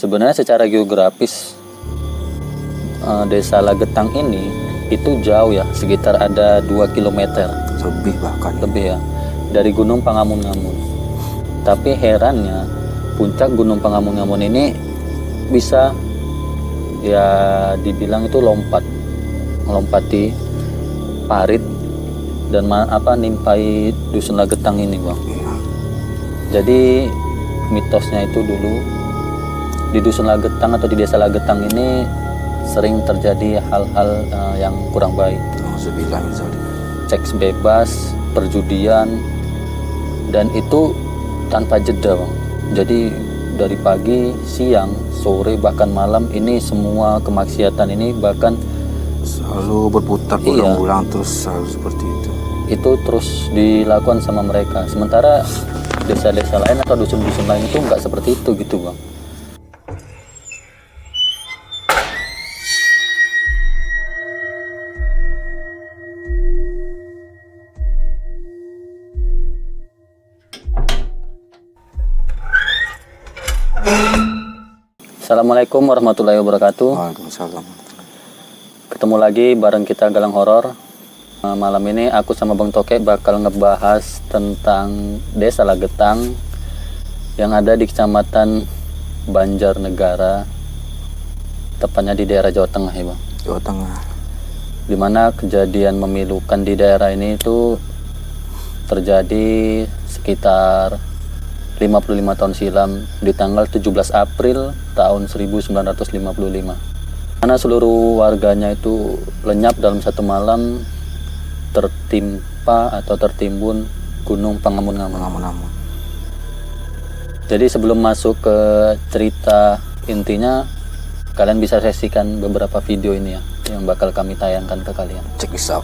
Sebenarnya secara geografis Desa Lagetang ini itu jauh ya, sekitar ada 2 kilometer. Lebih ya, dari Gunung Pangamun-Ngamun. Tapi herannya puncak Gunung Pangamun-Ngamun ini bisa ya dibilang itu melompati parit dan nimpai Dusun Lagetang ini, Bang. Jadi mitosnya itu dulu di Dusun Lagetang atau di Desa Lagetang ini sering terjadi hal-hal yang kurang baik. Seks bebas, perjudian, dan itu tanpa jeda, Bang. Jadi dari pagi, siang, sore, bahkan malam ini semua kemaksiatan ini bahkan selalu berputar berulang-ulang terus selalu seperti itu. Itu terus dilakukan sama mereka. Sementara desa-desa lain atau dusun-dusun lain itu nggak seperti itu gitu, Bang. Assalamualaikum warahmatullahi wabarakatuh. Waalaikumsalam. Ketemu lagi bareng kita Galang Horor. Malam ini aku sama Bang Toke bakal ngebahas tentang Desa Lagetang yang ada di Kecamatan Banjarnegara, tepatnya di daerah Jawa Tengah ya, Bang. Jawa Tengah. Dimana kejadian memilukan di daerah ini itu terjadi sekitar 55 tahun silam di tanggal 17 April tahun 1955. Karena seluruh warganya itu lenyap dalam satu malam tertimpa atau tertimbun Gunung Pangamun-Ngamun. Jadi sebelum masuk ke cerita intinya, kalian bisa saksikan beberapa video ini ya yang bakal kami tayangkan ke kalian. Check this out.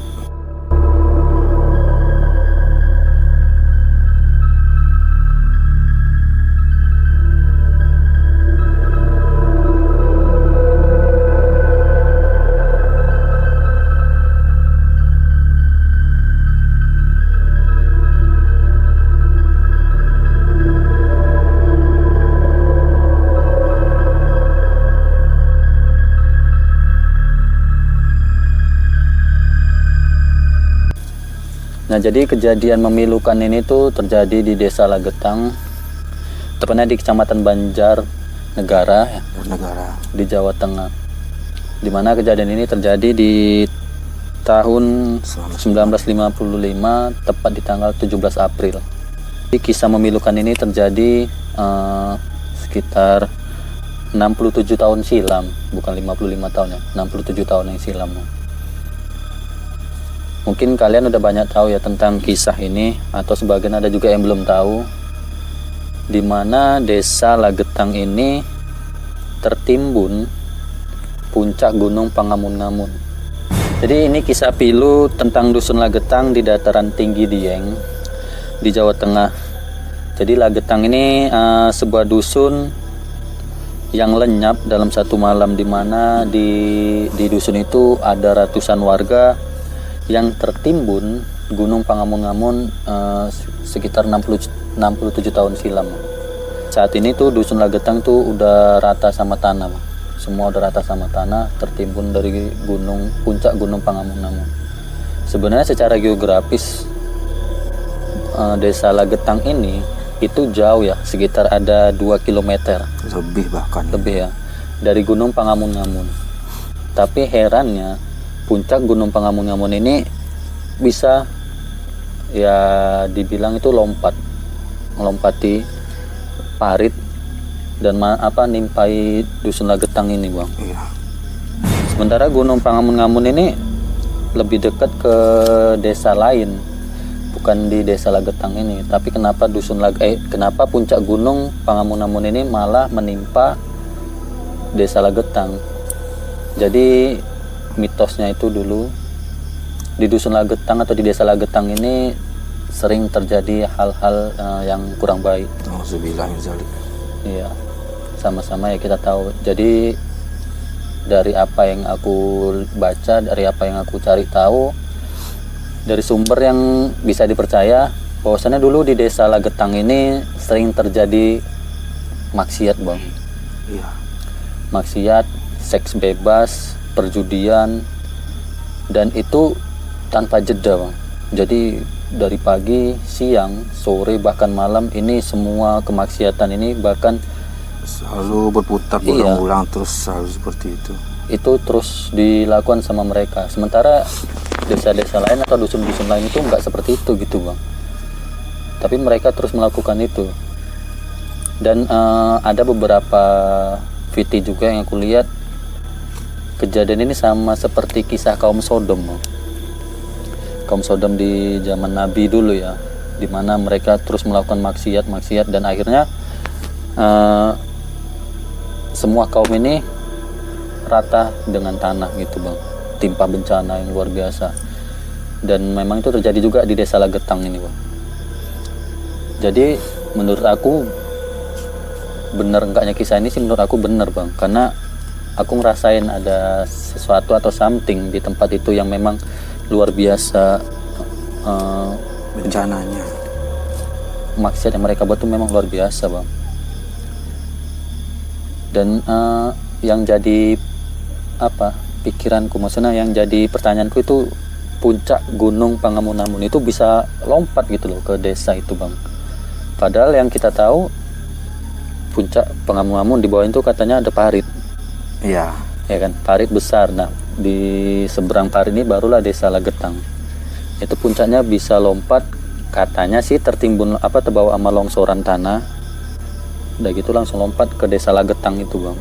Nah, jadi kejadian memilukan ini tuh terjadi di Desa Lagetang, tepatnya di Kecamatan Banjarnegara ya, di Jawa Tengah. Dimana kejadian ini terjadi di tahun 1955, tepat di tanggal 17 April. Jadi, kisah memilukan ini terjadi sekitar 67 tahun silam, bukan 55 tahun ya, 67 tahun yang silam. Mungkin kalian udah banyak tahu ya tentang kisah ini, atau sebagian ada juga yang belum tahu, di mana Desa Lagetang ini tertimbun puncak Gunung Pangamun-Ngamun. Jadi ini kisah pilu tentang Dusun Lagetang di dataran tinggi Dieng di Jawa Tengah. Jadi Lagetang ini sebuah dusun yang lenyap dalam satu malam, di mana di dusun itu ada ratusan warga yang tertimbun Gunung Pangamun-Ngamun sekitar 67 tahun silam. Saat ini tuh Dusun Lagetang tuh udah rata sama tanah, Bang. Semua udah rata sama tanah, tertimbun dari puncak Gunung Pangamun-Ngamun. Sebenarnya secara geografis Desa Lagetang ini itu jauh ya, sekitar ada 2 kilometer. Lebih ya, dari Gunung Pangamun-Ngamun. Tapi herannya puncak Gunung Pangamun-Ngamun ini bisa ya dibilang itu melompati parit dan nimpai Dusun Lagetang ini, Bang. Iya. Sementara Gunung Pangamun-Ngamun ini lebih dekat ke desa lain, bukan di Desa Lagetang ini. Tapi kenapa kenapa puncak Gunung Pangamun-Ngamun ini malah menimpa Desa Lagetang? Jadi mitosnya itu dulu di Dusun Lagetang atau di Desa Lagetang ini sering terjadi hal-hal yang kurang baik. Iya, sama-sama ya kita tahu. Jadi dari apa yang aku baca, dari apa yang aku cari tahu, dari sumber yang bisa dipercaya, bahwasannya dulu di Desa Lagetang ini sering terjadi maksiat, Bang. Iya. maksiat, seks bebas, perjudian, dan itu tanpa jeda Bang. Jadi dari pagi, siang, sore, bahkan malam ini semua kemaksiatan ini bahkan selalu berputar berulang-ulang terus selalu seperti itu. Itu terus dilakukan sama mereka. Sementara desa-desa lain atau dusun-dusun lain itu nggak seperti itu gitu Bang. Tapi mereka terus melakukan itu. Dan ada beberapa video juga yang aku lihat, kejadian ini sama seperti kisah kaum Sodom. Kaum Sodom di zaman Nabi dulu ya, dimana mereka terus melakukan maksiat dan akhirnya semua kaum ini rata dengan tanah gitu Bang, timpa bencana yang luar biasa. Dan memang itu terjadi juga di desa Lagetang ini Bang. Jadi menurut aku bener enggaknya kisah ini sih, menurut aku bener Bang, karena aku ngerasain ada sesuatu atau something di tempat itu yang memang luar biasa. Bencananya, Maksiat yang mereka buat itu memang luar biasa Bang. Dan yang jadi pikiranku, maksudnya yang jadi pertanyaanku itu, puncak gunung Pangamun-Amun itu bisa lompat gitu loh ke desa itu Bang. Padahal yang kita tahu puncak Pangamun-Amun di bawah itu katanya ada parit. iya, Ya kan, parit besar. Nah, di seberang parit ini barulah desa Lagetang. Itu puncaknya bisa lompat, katanya sih tertimbun terbawa sama longsoran tanah. Udah gitu langsung lompat ke desa Lagetang itu Bang.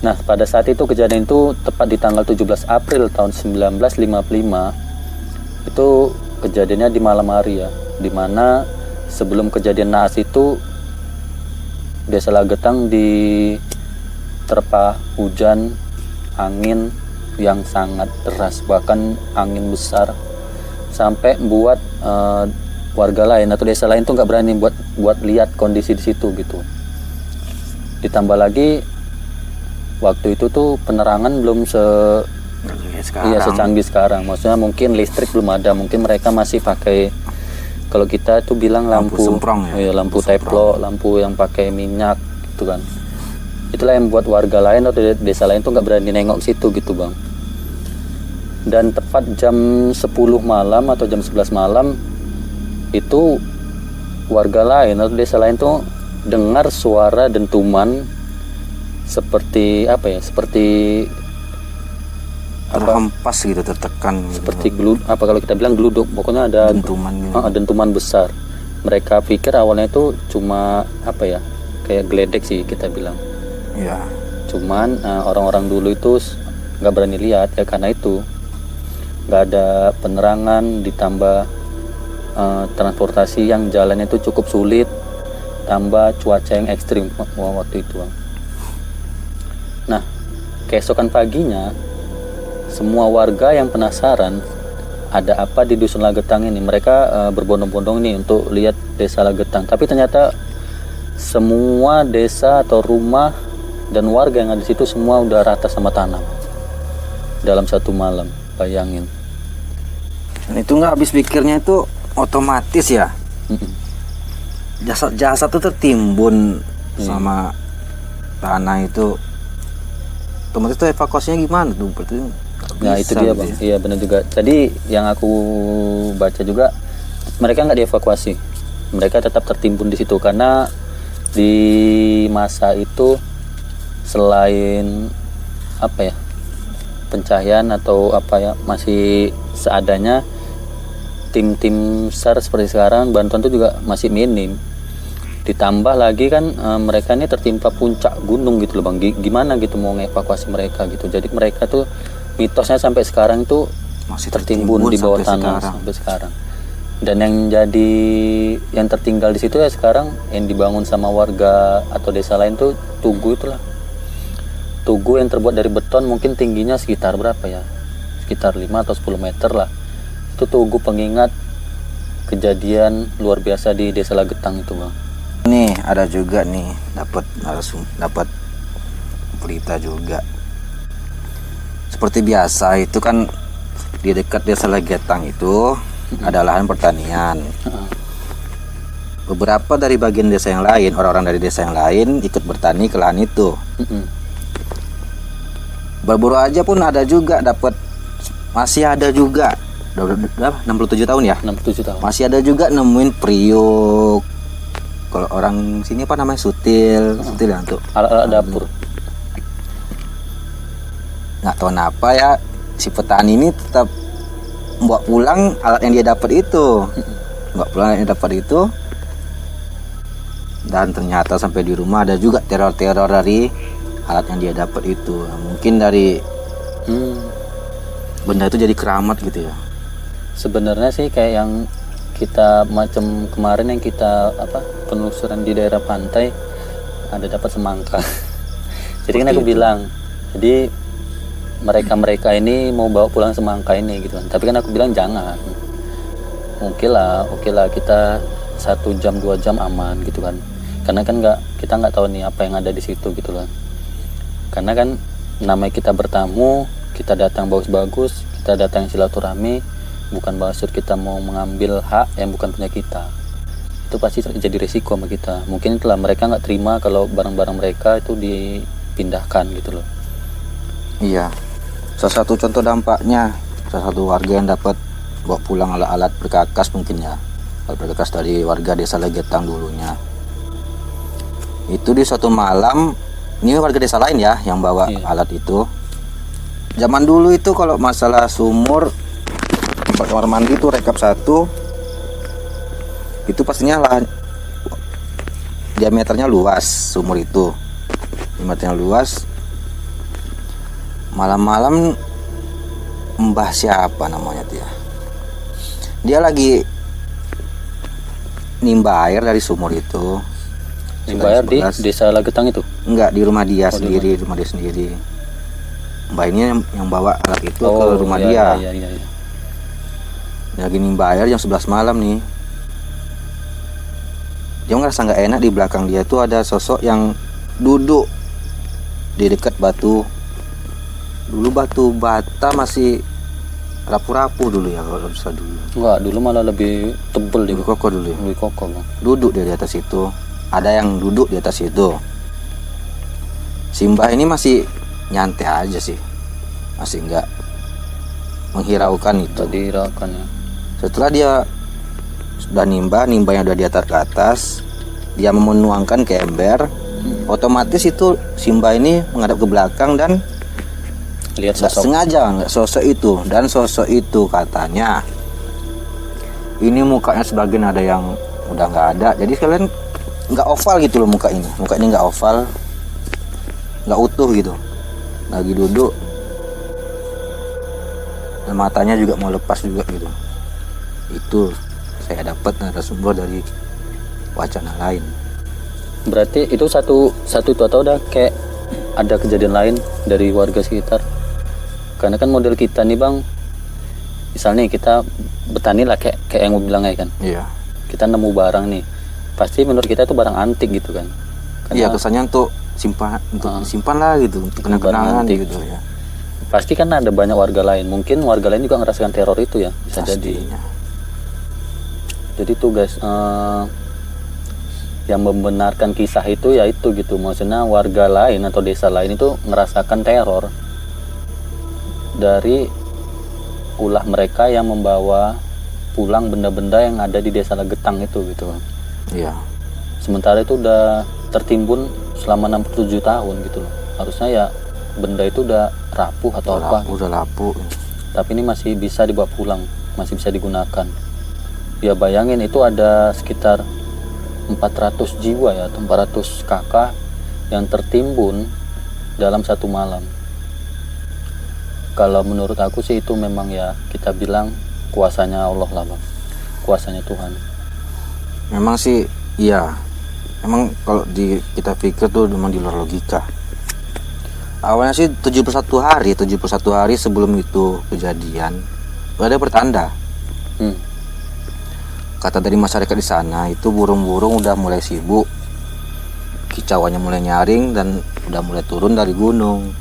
Nah, pada saat itu kejadian itu tepat di tanggal 17 April tahun 1955. Itu kejadiannya di malam hari ya, dimana sebelum kejadian naas itu desa Lagetang diterpa hujan angin yang sangat deras, bahkan angin besar sampai buat warga lain atau desa lain tuh nggak berani buat lihat kondisi di situ gitu. Ditambah lagi waktu itu tuh penerangan belum secanggih sekarang. Maksudnya mungkin listrik belum ada, mungkin mereka masih pakai, kalau kita tuh bilang lampu semprong ya, lampu teplo, lampu yang pakai minyak gitu kan. Itulah yang buat warga lain atau desa lain tuh nggak berani nengok situ gitu Bang. Dan tepat jam 10 malam atau jam 11 malam itu warga lain atau desa lain tuh dengar suara dentuman seperti seperti terhempas gitu, tertekan gitu. Seperti kalau kita bilang geluduk, pokoknya ada dentuman gitu. Dentuman besar. Mereka pikir awalnya itu cuma kayak geledek sih kita bilang. Iya. Cuman orang-orang dulu itu nggak berani lihat ya, karena itu nggak ada penerangan, ditambah transportasi yang jalannya itu cukup sulit, tambah cuaca yang ekstrim waktu itu Bang. Nah, keesokan paginya semua warga yang penasaran ada apa di dusun Lagetang ini, mereka berbondong-bondong nih untuk lihat desa Lagetang. Tapi ternyata semua desa atau rumah dan warga yang ada di situ semua udah rata sama tanah dalam satu malam. Bayangin. Dan itu nggak habis pikirnya itu otomatis ya. Jasad tuh tertimbun sama tanah itu. Otomatis tuh evakuasinya gimana tuh? Berarti Nah itu dia Bang, iya benar juga. Jadi yang aku baca juga, mereka nggak dievakuasi, mereka tetap tertimbun di situ karena di masa itu selain pencahayaan atau masih seadanya, tim-tim SAR seperti sekarang bantuan itu juga masih minim. Ditambah lagi kan mereka ini tertimpa puncak gunung gitu loh Bang, gimana gitu mau ngevakuasi mereka gitu. Jadi mereka tuh mitosnya sampai sekarang tuh masih tertimbun di bawah tanah sampai sekarang. Dan yang tertinggal di situ ya sekarang yang dibangun sama warga atau desa lain tuh tugu itulah. Tugu yang terbuat dari beton, mungkin tingginya sekitar berapa ya? Sekitar 5 atau 10 meter lah. Itu tugu pengingat kejadian luar biasa di desa Lagetang itu Bang. Nih ada juga nih dapat berita juga. Seperti biasa itu kan di dekat desa Lagetang itu ada lahan pertanian. Beberapa dari bagian desa yang lain, orang-orang dari desa yang lain ikut bertani ke lahan itu. Baru aja pun ada juga dapat, masih ada juga. Udah 67 tahun ya? 67 tahun. Masih ada juga nemuin periuk. Kalau orang sini apa namanya? Sutil ya untuk Alat-alat dapur. Nggak tahu kenapa ya si petani ini tetap bawa pulang alat yang dia dapat itu. Bawa pulang alat yang dapat itu. Dan ternyata sampai di rumah ada juga teror-teror dari alat yang dia dapat itu. Mungkin dari benda itu jadi keramat gitu ya. Sebenarnya sih kayak yang kita macam kemarin yang kita penelusuran di daerah pantai ada dapat semangka. Jadi kan aku bilang, jadi mereka ini mau bawa pulang semangka ini gitu kan. Tapi kan aku bilang jangan. Oke lah kita 1 jam 2 jam aman gitu kan. Karena kan kita nggak tahu nih apa yang ada di situ gitu kan. Karena kan namanya kita bertamu, kita datang bagus-bagus, kita datang silaturahmi, bukan maksud kita mau mengambil hak yang bukan punya kita. Itu pasti jadi resiko sama kita. Mungkin itulah mereka nggak terima kalau barang-barang mereka itu dipindahkan gitu loh. Iya. Salah satu contoh dampaknya, salah satu warga yang dapat bawa pulang alat-alat berkakas mungkin ya. Alat berkakas dari warga desa Legetang dulunya. Itu di suatu malam, ini warga desa lain ya yang bawa alat itu. Zaman dulu itu kalau masalah sumur, tempat kamar mandi itu rekap 1, itu pastinya lah diameternya luas, sumur itu diameternya luas. Malam-malam mbah siapa namanya tuh ya, dia lagi nimba air dari sumur itu. Nimba air di desa Lagetang itu? Enggak, di rumah dia sendiri, rumah dia sendiri. Mbak ini yang bawa alat itu ke rumah dia. Iya. Lagi nimba air jam 11 malam nih. Dia ngerasa nggak enak, di belakang dia tuh ada sosok yang duduk di dekat batu. Dulu batu bata masih rapuh-rapuh dulu ya kalau bisa dulu. Enggak, dulu malah lebih tebel Lebih kokoh dulu ya. Lebih kokoh bang. Duduk dia di atas itu. Ada yang duduk di atas itu. Simbah ini masih nyantai aja sih, masih nggak menghiraukan itu. Tadi hiraukan ya. Setelah dia sudah nimbanya udah di atas, dia menuangkan ke ember, otomatis itu Simbah ini menghadap ke belakang dan Lihat nggak sosok. sengaja nggak sosok itu. Dan sosok itu katanya ini mukanya sebagian ada yang udah nggak ada, jadi kalian nggak oval gitu loh muka ini nggak oval, nggak utuh gitu, lagi duduk dan matanya juga mau lepas juga gitu. Itu saya dapat narasumber dari wacana lain. Berarti itu satu itu atau udah kayak ada kejadian lain dari warga sekitar? Karena kan model kita nih bang, misalnya kita bertani lah kayak yang mau bilang ya kan. Iya. Kita nemu barang nih, pasti menurut kita itu barang antik gitu kan. Iya, kesannya untuk simpan lah gitu, untuk kenang-kenangan gitu ya. Pasti kan ada banyak warga lain, mungkin warga lain juga ngerasakan teror itu ya, bisa Pastinya. Jadi tuh guys, yang membenarkan kisah itu ya itu gitu, maksudnya warga lain atau desa lain itu ngerasakan teror dari ulah mereka yang membawa pulang benda-benda yang ada di desa Legetang itu gitu kan. Iya. Sementara itu udah tertimbun selama 67 tahun gitu loh. Harusnya ya benda itu udah rapuh atau apa. Udah lapuk. Tapi ini masih bisa dibawa pulang, masih bisa digunakan. Ya bayangin itu ada sekitar 400 jiwa ya, atau 400 kakak yang tertimbun dalam satu malam. Kalau menurut aku sih itu memang ya kita bilang kuasanya Allah lah bang, kuasanya Tuhan. Memang sih iya. Memang kalau kita pikir tuh memang di luar logika. Awalnya sih 71 hari sebelum itu kejadian ada pertanda. Kata dari masyarakat di sana itu burung-burung udah mulai sibuk, kicauannya mulai nyaring dan udah mulai turun dari gunung.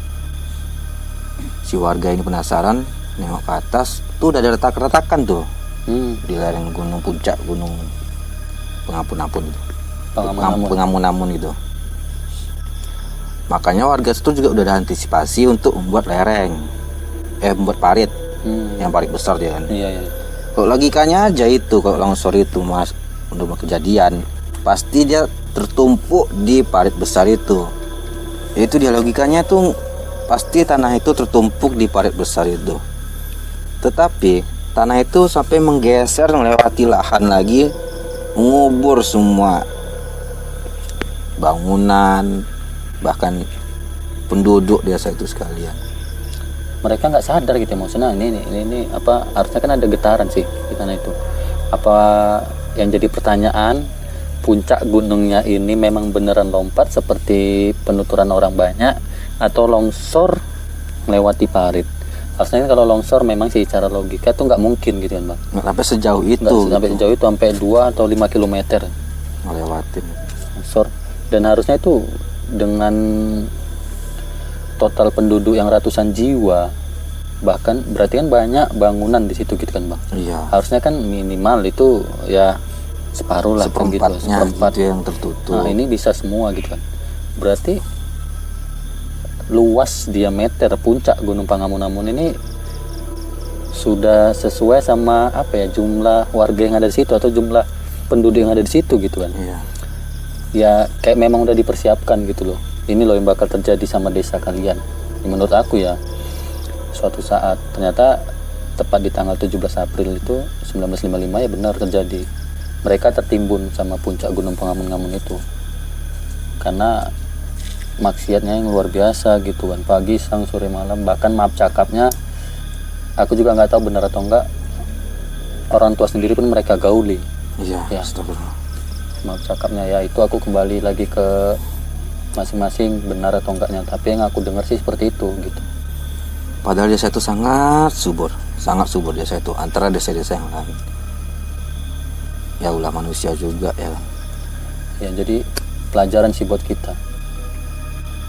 Si warga ini penasaran, nengok ke atas, tuh udah ada retak-retakan tuh di lereng gunung, puncak gunung Pengamun-amun itu. Makanya warga situ juga udah ada antisipasi untuk membuat lereng, membuat parit, yang parit besar dia kan. Iya, iya. Kalau logikanya aja itu, kalau longsor itu mas untuk kejadian, pasti dia tertumpuk di parit besar itu. Itu dia logikanya tuh, pasti tanah itu tertumpuk di parit besar itu. Tetapi tanah itu sampai menggeser melewati lahan lagi, mengubur semua bangunan, bahkan penduduk desa itu sekalian. Mereka nggak sadar gitu, maksudnya ini apa, harusnya kan ada getaran sih di tanah itu. Apa yang jadi pertanyaan, puncak gunungnya ini memang beneran lompat seperti penuturan orang banyak, atau longsor melewati parit? Harusnya kalau longsor memang sih secara logika tuh nggak mungkin gitu kan bang. Nggak sampai sejauh itu. Nggak sampai sejauh itu, sampai 2 atau 5 kilometer Ngelewatin. longsor. Dan harusnya itu dengan total penduduk yang ratusan jiwa, bahkan berarti kan banyak bangunan di situ gitu kan bang. Iya. Harusnya kan minimal itu ya separuh lah, kan gitu, Seperempatnya seperempat gitu yang tertutup. Nah ini bisa semua gitu kan. Berarti luas diameter puncak Gunung Pangamun-Amun ini sudah sesuai sama apa ya, jumlah warga yang ada di situ atau jumlah penduduk yang ada di situ gitu kan. Iya. Ya kayak memang udah dipersiapkan gitu loh. Ini loh yang bakal terjadi sama desa kalian. Ya, menurut aku ya, suatu saat ternyata tepat di tanggal 17 April itu 1955 ya benar terjadi. Mereka tertimbun sama puncak Gunung Pangamun-Amun itu karena maksiatnya yang luar biasa gitu kan, pagi, siang, sore, malam. Bahkan maaf cakapnya, aku juga nggak tahu benar atau enggak, orang tua sendiri pun mereka gauli. Iya. Ya. Astagfirullah. Maaf cakapnya ya, itu aku kembali lagi ke masing-masing benar atau enggaknya, tapi yang aku dengar sih seperti itu gitu. Padahal desa itu sangat subur desa itu, antara desa-desa yang lain. Ya ulah manusia juga ya. Ya jadi pelajaran sih buat kita.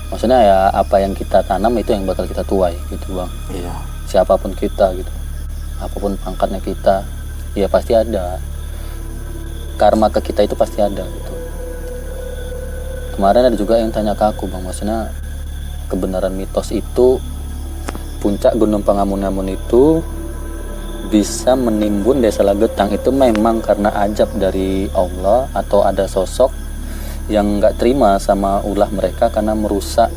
Maksudnya ya apa yang kita tanam itu yang bakal kita tuai gitu bang. Iya. Siapapun kita gitu, apapun pangkatnya kita, ya pasti ada karma ke kita, itu pasti ada gitu. Kemarin ada juga yang tanya ke aku bang, maksudnya kebenaran mitos itu puncak Gunung Pangamun-Amun itu bisa menimbun desa Lagetang itu memang karena ajab dari Allah, atau ada sosok yang nggak terima sama ulah mereka karena merusak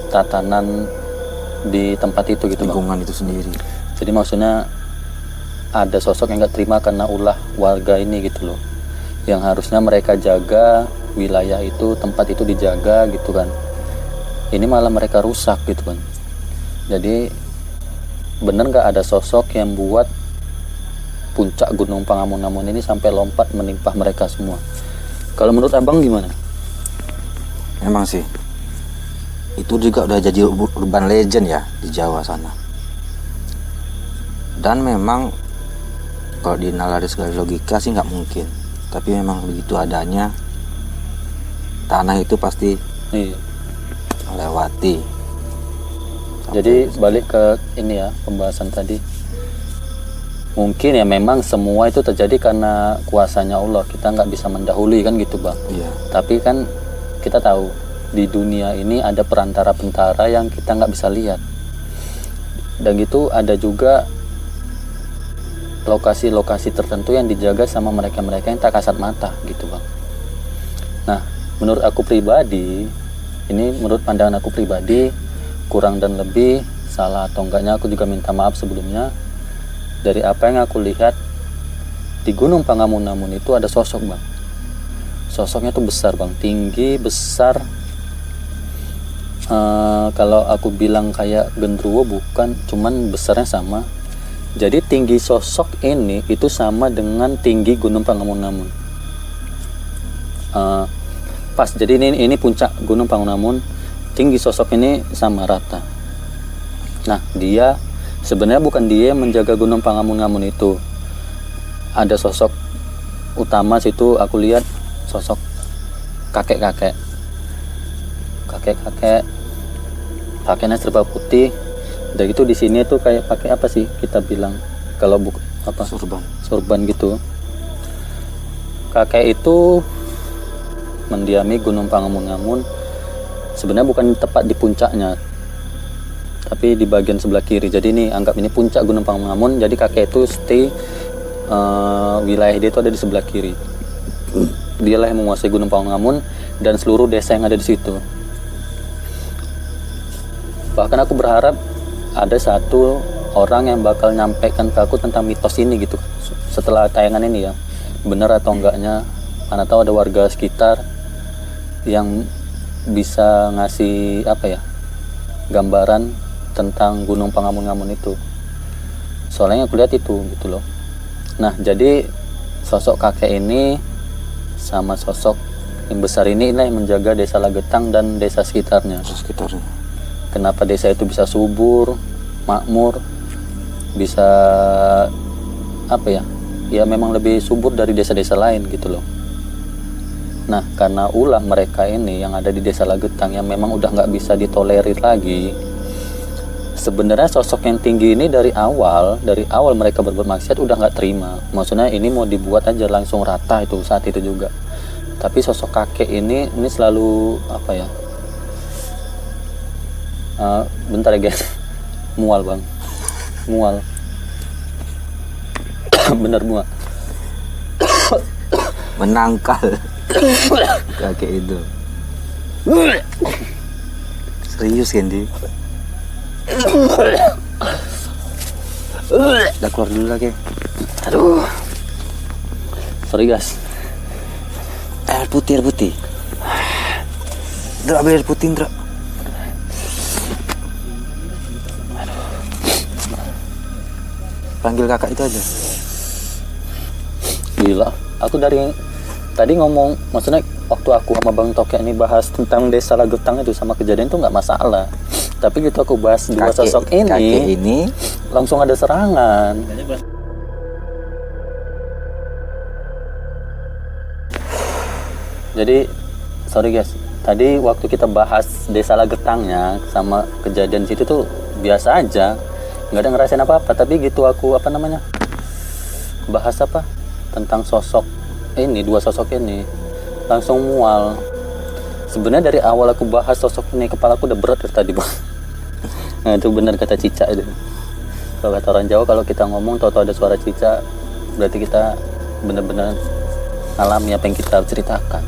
tatanan di tempat itu gitu bang. Lingkungan itu sendiri. Jadi maksudnya ada sosok yang nggak terima karena ulah warga ini gitu loh, yang harusnya mereka jaga wilayah itu, tempat itu dijaga gitu kan. Ini malah mereka rusak gitu kan. Jadi bener nggak ada sosok yang buat puncak Gunung Pangamun-Amun ini sampai lompat menimpa mereka semua? Kalau menurut abang gimana? Memang sih itu juga udah jadi urban legend ya di Jawa sana. Dan memang kalau dinalar dari segala logika sih nggak mungkin, tapi memang begitu adanya, tanah itu pasti Iya. melewati. Jadi balik ke ini ya, pembahasan tadi. Mungkin ya memang semua itu terjadi karena kuasanya Allah. Kita nggak bisa mendahului kan gitu bang. Iya. Tapi kan kita tahu di dunia ini ada perantara-perantara yang kita nggak bisa lihat. Dan gitu ada juga lokasi-lokasi tertentu yang dijaga sama mereka-mereka yang tak kasat mata gitu bang. Nah menurut aku pribadi, ini menurut pandangan aku pribadi, kurang dan lebih salah atau enggaknya aku juga minta maaf sebelumnya. Dari apa yang aku lihat di Gunung Pangamun-Amun itu ada sosok bang. Sosoknya tuh besar bang, tinggi, besar. Kalau aku bilang kayak genderuwo bukan, cuman besarnya sama. Jadi tinggi sosok ini itu sama dengan tinggi Gunung Pangamun-Amun. Pas, jadi ini puncak Gunung Pangamun-Amun, tinggi sosok ini sama rata. Nah dia sebenarnya bukan dia yang menjaga Gunung Pangamun-Amun itu. Ada sosok utama situ, aku lihat sosok kakek-kakek, pakainya serba putih. Dan itu di sini tuh kayak pakai apa sih kita bilang kalau apa? Sorban gitu. Kakek itu mendiami Gunung Pangamun-Amun Sebenarnya bukan tepat di puncaknya, tapi di bagian sebelah kiri. Jadi ini anggap ini puncak Gunung Pangamun. Jadi kakek itu stay wilayah dia itu ada di sebelah kiri. Dialah yang menguasai Gunung Pangamun dan seluruh desa yang ada di situ. Bahkan aku berharap ada satu orang yang bakal nyampaikan ke aku tentang mitos ini gitu. Setelah tayangan ini ya, benar atau enggaknya, mana tahu ada warga sekitar yang bisa ngasih apa ya, gambaran tentang Gunung Pangamun itu. Soalnya aku lihat itu gitu loh. Nah, jadi sosok kakek ini sama sosok yang besar ini yang menjaga desa Lagetang dan desa sekitarnya. Kenapa desa itu bisa subur, makmur, bisa apa ya? Ya memang lebih subur dari desa-desa lain gitu loh. Nah, karena ulah mereka ini yang ada di desa Lagetang yang memang udah nggak bisa ditolerir lagi. Sebenarnya sosok yang tinggi ini dari awal mereka berbuat maksiat udah nggak terima. Maksudnya ini mau dibuat aja langsung rata itu saat itu juga. Tapi sosok kakek ini selalu apa ya? Bentar ya guys, mual bang, mual. Bener mual. Menangkal kakek itu. Serius kan dia? Udah keluar dulu lagi. Aduh, sorry guys. Air putih. Drak, air putih, Drak. Panggil kakak itu aja. Gila, aku dari tadi ngomong, maksudnya waktu aku sama Bang Tokek ini bahas tentang desa Lagetang itu sama kejadian itu nggak masalah. Tapi gitu aku bahas dua sosok kakek ini langsung ada serangan. Jadi sorry guys, tadi waktu kita bahas desa Lagetangnya sama kejadian situ tuh biasa aja, nggak ada ngerasain apa-apa. Tapi gitu aku bahas tentang sosok ini, dua sosok ini langsung mual. Sebenarnya dari awal aku bahas sosok ini kepala aku udah berat dari tadi bang. Nah itu benar kata Cica itu. Kalau kata orang Jawa kalau kita ngomong tahu-tahu ada suara Cica, berarti kita benar-benar alami apa yang kita ceritakan.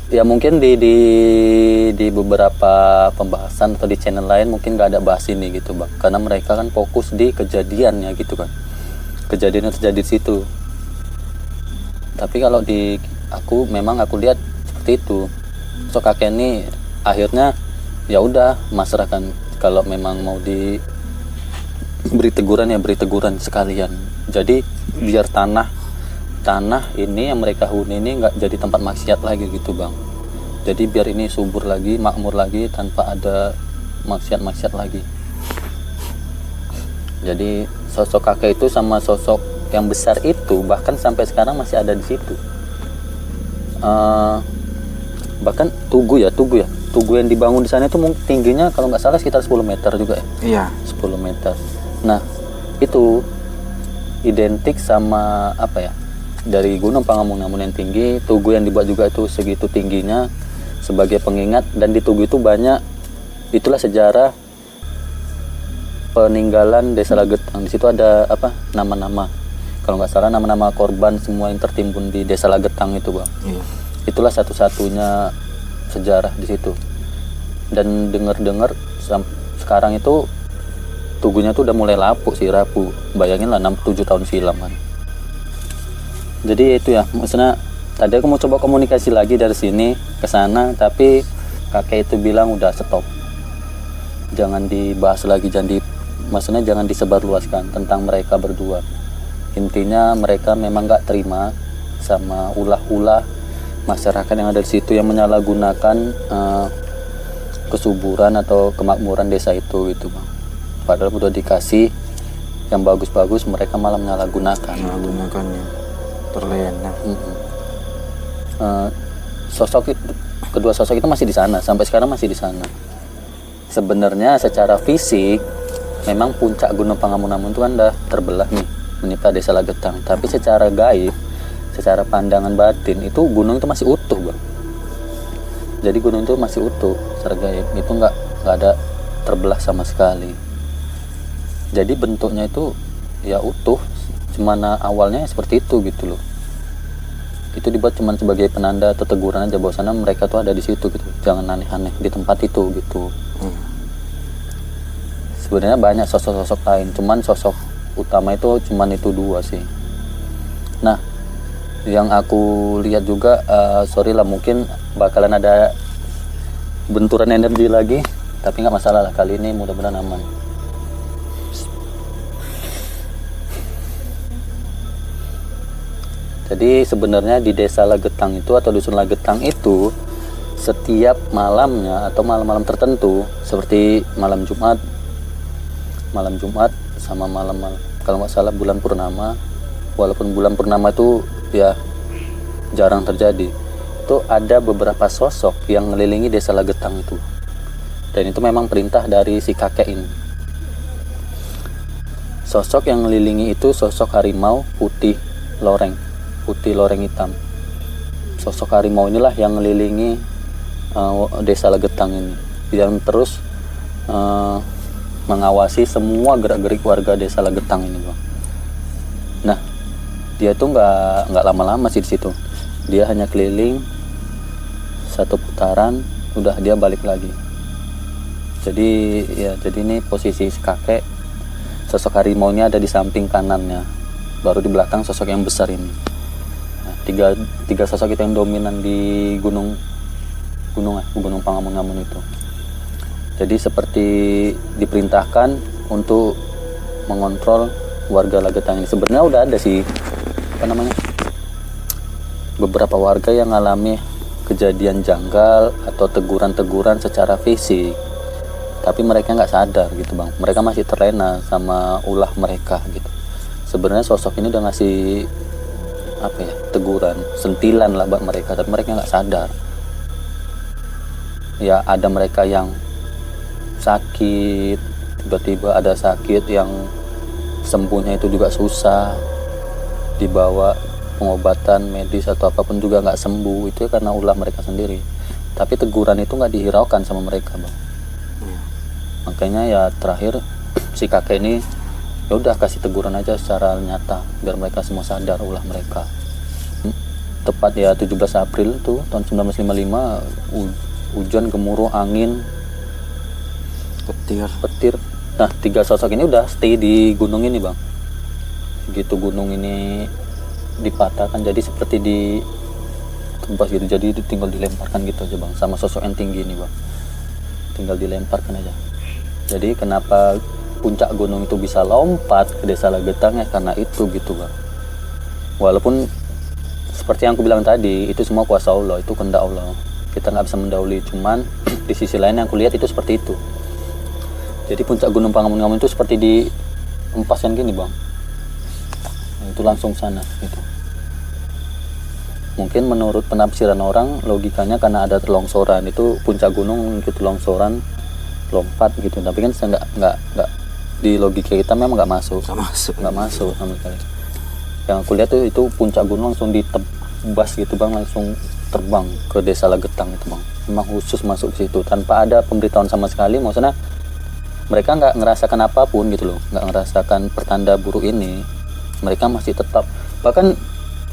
Ya mungkin di beberapa pembahasan atau di channel lain mungkin nggak ada bahas ini gitu bang, karena mereka kan fokus di kejadiannya gitu kan, kejadian yang terjadi di situ. Tapi kalau di aku memang aku lihat seperti itu. So kakek ini akhirnya ya udah masyarakat kalau memang mau beri teguran ya beri teguran sekalian. Jadi biar tanah ini yang mereka huni ini nggak jadi tempat maksiat lagi gitu bang. Jadi biar ini subur lagi, makmur lagi tanpa ada maksiat lagi. Jadi sosok kakek itu sama sosok yang besar itu bahkan sampai sekarang masih ada di situ. Bahkan tugu yang dibangun di sana itu tingginya kalau nggak salah sekitar 10 meter juga ya. Iya. 10 meter. Nah itu identik sama dari Gunung Pangamun yang tinggi. Tugu yang dibuat juga itu segitu tingginya sebagai pengingat, dan di tugu itu banyak, itulah sejarah peninggalan desa Lagetang. Di situ ada nama-nama, kalau nggak salah nama-nama korban semua yang tertimbun di desa Lagetang itu bang. Iya. Itulah satu-satunya sejarah di situ. Dan dengar sekarang itu tugunya tuh udah mulai rapuh. Bayangin lah 6-7 tahun silam kan. Jadi itu ya, maksudnya tadi aku mau coba komunikasi lagi dari sini ke sana, tapi kakek itu bilang udah stop, jangan dibahas lagi, maksudnya jangan disebarluaskan tentang mereka berdua. Intinya mereka memang nggak terima sama ulah-ulah masyarakat yang ada di situ yang menyalahgunakan kesuburan atau kemakmuran desa itu gitu bang. Padahal udah dikasih yang bagus-bagus, mereka malah menyalahgunakannya, terlena. Kedua sosok itu masih di sana, sampai sekarang masih di sana. Sebenarnya secara fisik memang puncak Gunung Pangamun itu kan udah terbelah nih, menimpa desa Lagetang. Tapi secara gaib, secara pandangan batin itu gunung itu masih utuh bang. Jadi gunung itu masih utuh secara gaib, itu nggak ada terbelah sama sekali. Jadi bentuknya itu ya utuh, cuman awalnya seperti itu gitu loh. Itu dibuat cuman sebagai penanda atau teguran aja bahwa sana mereka tuh ada di situ gitu, jangan aneh-aneh di tempat itu gitu. Sebenarnya banyak sosok-sosok lain, cuman sosok utama itu cuman itu 2 sih. Nah, yang aku lihat juga, sorry lah mungkin bakalan ada benturan energi lagi, tapi nggak masalah lah, kali ini mudah-mudahan aman. Jadi sebenarnya di desa Lagetang itu atau dusun Lagetang itu setiap malamnya atau malam-malam tertentu seperti malam Jumat sama malam kalau nggak salah bulan purnama, walaupun bulan purnama itu ya jarang terjadi, itu ada beberapa sosok yang mengelilingi desa Lagetang itu, dan itu memang perintah dari si kakek ini. Sosok yang mengelilingi itu sosok harimau putih loreng hitam. Sosok harimau inilah yang mengelilingi desa Lagetang ini, yang terus mengawasi semua gerak-gerik warga desa Lagetang ini, Bang. Nah, dia tuh nggak lama-lama sih di situ. Dia hanya keliling 1 putaran, udah dia balik lagi. Jadi ini posisi si kakek, sosok harimau ini ada di samping kanannya, baru di belakang sosok yang besar ini. Nah, tiga sosok itu yang dominan di gunung Pangamun-Ngamun itu. Jadi seperti diperintahkan untuk mengontrol warga Lagetang ini. Sebenarnya udah ada sih beberapa warga yang mengalami kejadian janggal atau teguran-teguran secara fisik, tapi mereka nggak sadar gitu, Bang. Mereka masih terlena sama ulah mereka gitu. Sebenarnya sosok ini udah ngasih teguran, sentilan lah buat mereka, tapi mereka nggak sadar. Ya ada mereka yang sakit, tiba-tiba ada sakit yang sembuhnya itu juga susah, dibawa pengobatan medis atau apapun juga nggak sembuh, itu karena ulah mereka sendiri. Tapi teguran itu nggak dihiraukan sama mereka, Bang. Makanya ya terakhir si kakek ini ya udah kasih teguran aja secara nyata biar mereka semua sadar ulah mereka. Tepat ya 17 April tuh tahun 1955, hujan, gemuruh, angin, petir. Nah, 3 sosok ini udah stay di gunung ini, Bang. Gitu gunung ini dipatahkan jadi seperti ditebas gitu, jadi tinggal dilemparkan gitu aja, Bang, sama sosok yang tinggi ini, Bang. Tinggal dilemparkan aja. Jadi kenapa puncak gunung itu bisa lompat ke desa Lagetang ya karena itu gitu, Bang. Walaupun seperti yang aku bilang tadi, itu semua kuasa Allah, itu kehendak Allah. Kita nggak bisa mendahului, cuman di sisi lain yang aku lihat itu seperti itu. Jadi puncak gunung Pangamun-Ngamun itu seperti diempaskan gini, Bang. Nah, itu langsung sana gitu. Mungkin menurut penafsiran orang, logikanya karena ada longsoran, itu puncak gunung ikut longsoran lompat gitu. Tapi kan nggak di logika kita memang nggak masuk sama sekali. Yang aku lihat tuh itu puncak gunung langsung ditebas gitu, Bang, langsung terbang ke desa Lagetang itu, Bang. Memang khusus masuk ke situ tanpa ada pemberitahuan sama sekali. Maksudnya mereka nggak ngerasakan apapun gitu loh, nggak ngerasakan pertanda buruk ini. Mereka masih tetap, bahkan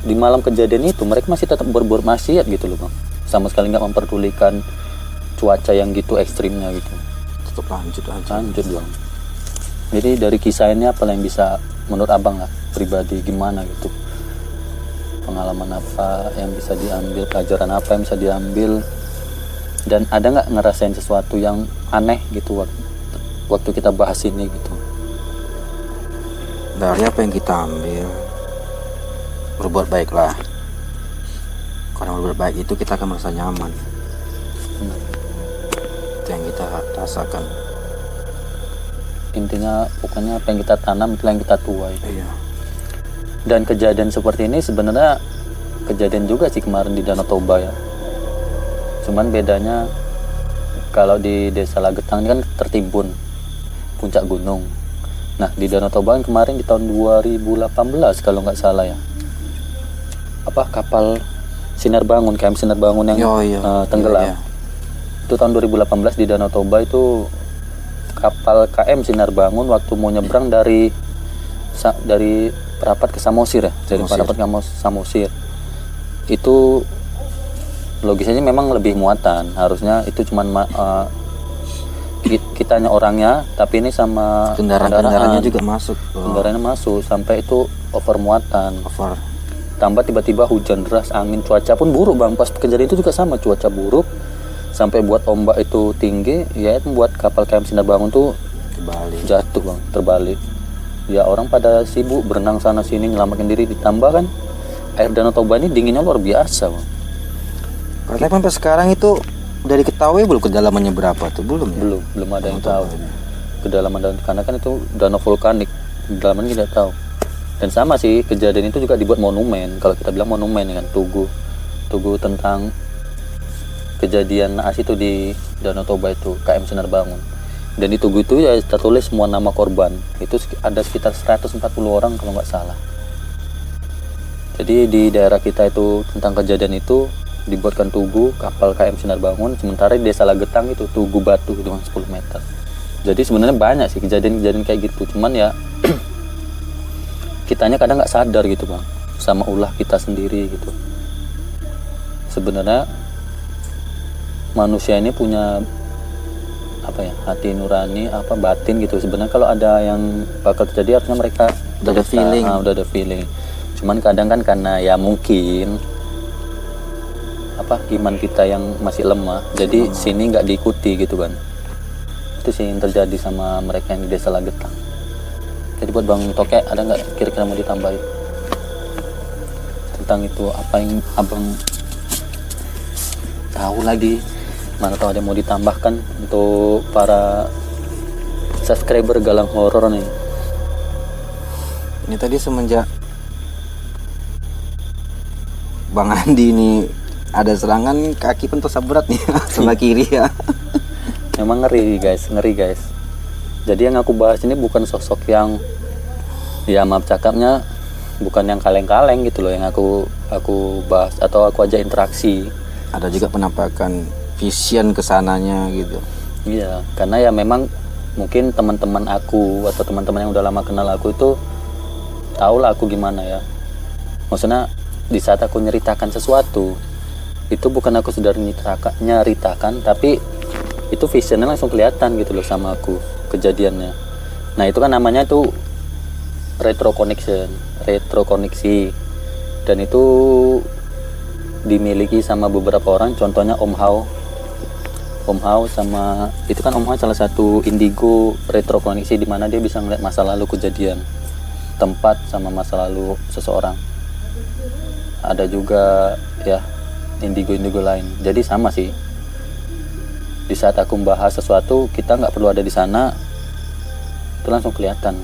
di malam kejadian itu mereka masih tetap berbuat maksiat gitu loh, Bang. Sama sekali nggak memperdulikan cuaca yang gitu ekstrimnya gitu. Tetap lanjut, Bang. Jadi dari kisah ini apa yang bisa menurut Abang lah pribadi gimana gitu, pengalaman apa yang bisa diambil, pelajaran apa yang bisa diambil, dan ada nggak ngerasain sesuatu yang aneh gitu waktu kita bahas ini gitu? Dari apa yang kita ambil, berbuat baiklah. Karena berbuat baik itu kita akan merasa nyaman. Itu yang kita rasakan. Intinya pokoknya apa yang kita tanam itu yang kita tuai. Iya. Dan kejadian seperti ini sebenarnya kejadian juga sih kemarin di Danau Toba ya. Cuman bedanya kalau di desa Lagetang ini kan tertimbun puncak gunung. Nah di Danau Toba kemarin di tahun 2018 kalau nggak salah ya, kapal Sinar Bangun, KM Sinar Bangun yang tenggelam. Iya. Itu tahun 2018 di Danau Toba itu kapal KM Sinar Bangun waktu mau nyebrang dari Parapat ke Samosir ya, dari Parapat ke Samosir. Itu logisnya memang lebih muatan, harusnya itu cuman kitanya orangnya, tapi ini sama Kendaraannya juga masuk. Kendaraannya masuk sampai itu over muatan. Tambah tiba-tiba hujan deras, angin, cuaca pun buruk bang. Pas kejadian itu juga sama, cuaca buruk sampai buat ombak itu tinggi, ya membuat kapal KM Sinar Bangun tuh jatuh bang, terbalik. Ya orang pada sibuk berenang sana sini nyelamatin diri, ditambah kan air Danau Toba ini dinginnya luar biasa bang. Berarti sampai sekarang itu udah diketahui belum kedalamannya berapa tuh? Belum ya? Belum ada yang tahu kedalaman danau, karena kan itu danau vulkanik, kedalaman kita tahu. Dan sama sih, kejadian itu juga dibuat monumen. Kalau kita bilang monumen kan, tugu tentang kejadian naas itu di Danau Toba itu, KM Sinar Bangun. Dan di tugu itu ya tertulis semua nama korban. Itu ada sekitar 140 orang kalau nggak salah. Jadi di daerah kita itu tentang kejadian itu dibuatkan tugu kapal KM Sinar Bangun. Sementara di Desa Lagetang itu tugu batu dengan 10 meter. Jadi sebenarnya banyak sih kejadian-kejadian kayak gitu. Cuman ya kitanya kadang nggak sadar gitu bang, sama ulah kita sendiri gitu. Sebenarnya manusia ini punya apa ya, hati nurani, apa batin gitu. Sebenarnya kalau ada yang bakal terjadi harusnya mereka udah ada feeling. Cuman kadang kan karena ya mungkin apa iman kita yang masih lemah, jadi sini nggak diikuti gitu kan. Itu sih yang terjadi sama mereka yang di Desa Lagetang. Jadi buat Bang Toke, ada nggak kira-kira mau ditambahin tentang itu, apa yang abang tahu lagi? Mana tahu ada yang mau ditambahkan untuk para subscriber Galang Horor nih. Ini tadi semenjak Bang Andi ini ada serangan, kaki pun tersabrat nih sebelah kiri ya. Memang ngeri guys. Jadi yang aku bahas ini bukan sosok yang, ya maaf cakapnya, bukan yang kaleng-kaleng gitu loh yang aku bahas atau aku ajak interaksi. Ada juga penampakan vision kesananya gitu. Iya, karena ya memang mungkin teman-teman aku atau teman-teman yang udah lama kenal aku itu tahu lah aku gimana ya. Maksudnya di saat aku nyeritakan sesuatu, itu bukan aku sedang nyeritakan, tapi itu visionnya langsung kelihatan gitu loh sama aku, kejadiannya. Nah itu kan namanya itu retrokoneksi, dan itu dimiliki sama beberapa orang. Contohnya Om Hao sama itu kan Om Hao salah satu indigo retrokoneksi, di mana dia bisa ngeliat masa lalu kejadian, tempat sama masa lalu seseorang. Ada juga ya indigo lain. Jadi sama sih, di saat aku membahas sesuatu, kita nggak perlu ada di sana, itu langsung kelihatan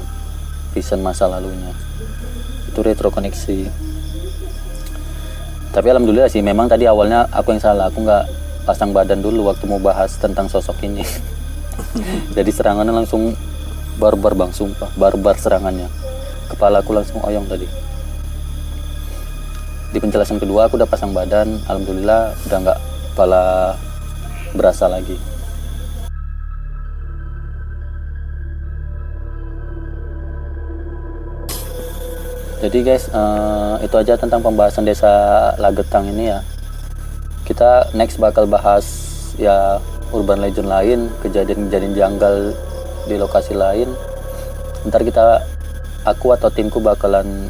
vision masa lalunya. Itu retrokoneksi. Tapi alhamdulillah sih, memang tadi awalnya aku yang salah, aku nggak pasang badan dulu waktu mau bahas tentang sosok ini. Jadi serangannya langsung barbar bang, sumpah barbar serangannya. Kepala aku langsung oyong tadi. Di penjelasan kedua aku udah pasang badan, alhamdulillah udah nggak kepala berasa lagi. Jadi guys, itu aja tentang pembahasan Desa Lagetang ini ya. Kita next bakal bahas ya urban legend lain, kejadian-kejadian janggal di lokasi lain. Ntar aku atau timku bakalan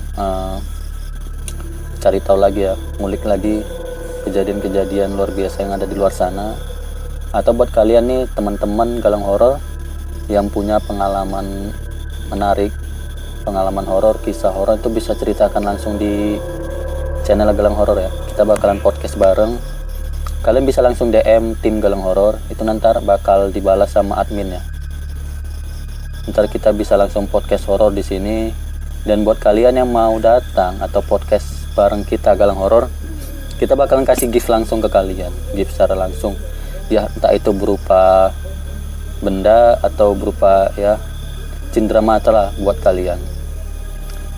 cari tahu lagi ya, ngulik lagi kejadian-kejadian luar biasa yang ada di luar sana. Atau buat kalian nih teman-teman Galang Horor yang punya pengalaman menarik, pengalaman horor, kisah horor, itu bisa ceritakan langsung di channel Galang Horor ya. Kita bakalan podcast bareng. Kalian bisa langsung DM tim Galang Horor, itu nanti bakal dibalas sama admin ya. Ntar kita bisa langsung podcast horor di sini. Dan buat kalian yang mau datang atau podcast bareng kita Galang Horor, kita bakalan kasih gift langsung ke kalian, gift secara langsung. Ya entah itu berupa benda atau berupa ya cindera mata lah buat kalian.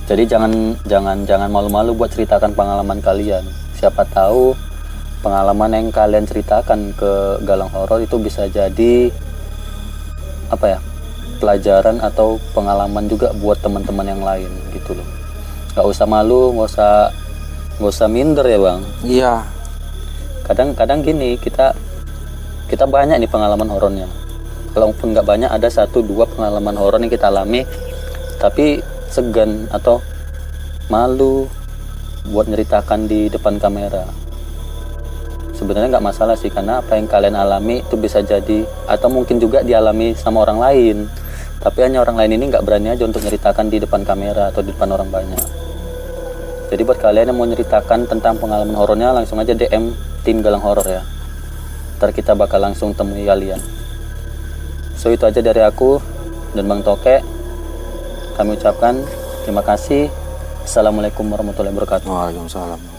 Jadi jangan malu-malu buat ceritakan pengalaman kalian. Siapa tahu pengalaman yang kalian ceritakan ke Galang Horor itu bisa jadi apa ya, pelajaran atau pengalaman juga buat teman-teman yang lain gitu loh. Gak usah malu, gak usah minder ya bang. Iya. Kadang gini, kita banyak nih pengalaman horornya. Kalaupun nggak banyak, ada 1-2 pengalaman horor yang kita alami, tapi segan atau malu buat nyeritakan di depan kamera. Sebenarnya nggak masalah sih, karena apa yang kalian alami itu bisa jadi atau mungkin juga dialami sama orang lain, tapi hanya orang lain ini nggak berani aja untuk nyeritakan di depan kamera atau di depan orang banyak. Jadi buat kalian yang mau nyeritakan tentang pengalaman horornya, langsung aja DM tim Galang Horor ya. Ntar kita bakal langsung temui kalian. So itu aja dari aku dan Bang Toke. Kami ucapkan terima kasih. Assalamualaikum warahmatullahi wabarakatuh. Waalaikumsalam.